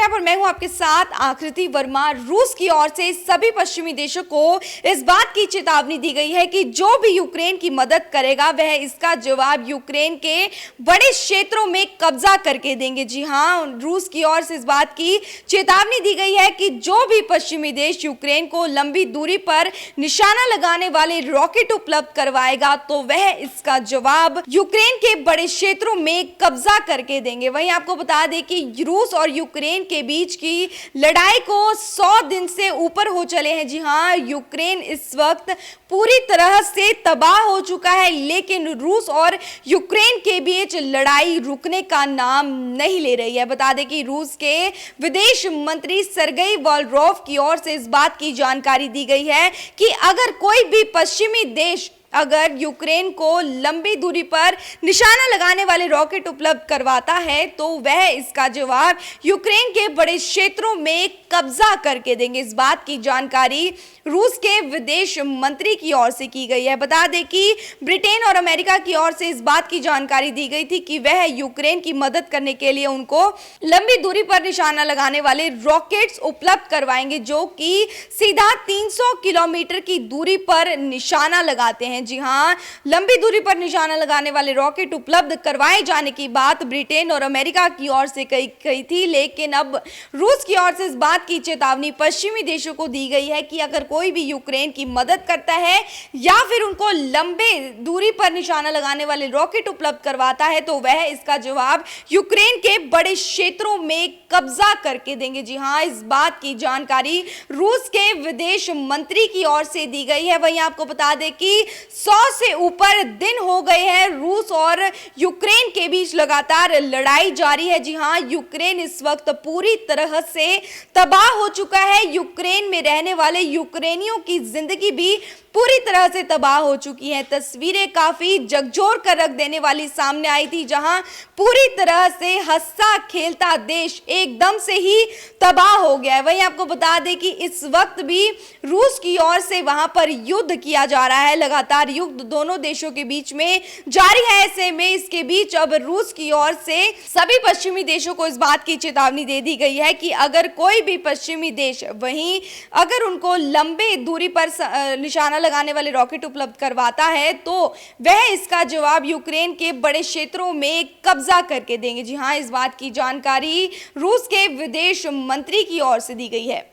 यहाँ पर मैं हूँ आपके साथ आकृति वर्मा। रूस की ओर से सभी पश्चिमी देशों को इस बात की चेतावनी दी गई है कि जो भी यूक्रेन की मदद करेगा वह इसका जवाब यूक्रेन के बड़े क्षेत्रों में कब्जा करके देंगे। जी हाँ, रूस की ओर से इस बात की चेतावनी दी गई है कि जो भी पश्चिमी देश यूक्रेन को लंबी दूरी पर निशाना लगाने वाले रॉकेट उपलब्ध करवाएगा तो वह इसका जवाब यूक्रेन के बड़े क्षेत्रों में कब्जा करके देंगे। वहीं आपको बता दें कि रूस और यूक्रेन के बीच की लड़ाई को 100 दिन से ऊपर हो चले हैं। जी हाँ, यूक्रेन इस वक्त पूरी तरह से तबाह हो चुका है, लेकिन रूस और यूक्रेन के बीच लड़ाई रुकने का नाम नहीं ले रही है। बता दें कि रूस के विदेश मंत्री सरगेई लाव्रोव की ओर से इस बात की जानकारी दी गई है कि अगर कोई भी पश्चिमी देश अगर यूक्रेन को लंबी दूरी पर निशाना लगाने वाले रॉकेट उपलब्ध करवाता है तो वह इसका जवाब यूक्रेन के बड़े क्षेत्रों में कब्जा करके देंगे। इस बात की जानकारी रूस के विदेश मंत्री की ओर से की गई है। बता दें कि ब्रिटेन और अमेरिका की ओर से इस बात की जानकारी दी गई थी कि वह यूक्रेन की मदद करने के लिए उनको लंबी दूरी पर निशाना लगाने वाले रॉकेट्स उपलब्ध करवाएंगे, जो कि सीधा 300 किलोमीटर की दूरी पर निशाना लगाते हैं। जी हाँ, लंबी दूरी पर निशाना लगाने वाले रॉकेट उपलब्ध करवाए जाने की बात ब्रिटेन और अमेरिका की ओर से कही थी, लेकिन अब रूस की ओर से इस बात की चेतावनी पश्चिमी देशों को दी गई है कि अगर कोई भी यूक्रेन की मदद करता है या फिर उनको लंबे दूरी पर निशाना लगाने वाले रॉकेट उपलब्ध करवाता है तो वह इसका जवाब यूक्रेन के बड़े क्षेत्रों में कब्जा करके देंगे। जी हाँ, इस बात की जानकारी रूस के विदेश मंत्री की ओर से दी गई है। वहीं आपको बता दें कि 100 से ऊपर दिन हो गए हैं रूस और यूक्रेन के बीच लगातार लड़ाई जारी है। जी हाँ, यूक्रेन इस वक्त पूरी तरह से तबाह हो चुका है। यूक्रेन में रहने वाले यूक्रेनियों की जिंदगी भी पूरी तरह से तबाह हो चुकी हैं। तस्वीरें काफी झकझोर कर रख देने वाली सामने आई थी, जहां पूरी तरह से हंसता खेलता देश एकदम से ही तबाह हो गया है। वहीं आपको बता दें कि इस वक्त भी रूस की ओर से वहां पर युद्ध किया जा रहा है। लगातार युद्ध दोनों देशों के बीच में जारी है। ऐसे में इसके बीच अब रूस की ओर से सभी पश्चिमी देशों को इस बात की चेतावनी दे दी गई है कि अगर कोई भी पश्चिमी देश वहीं अगर उनको लंबे दूरी पर निशाना लगाने वाले रॉकेट उपलब्ध करवाता है तो वह इसका जवाब यूक्रेन के बड़े क्षेत्रों में कब्जा करके देंगे। जी हाँ, इस बात की जानकारी रूस के विदेश मंत्री की ओर से दी गई है।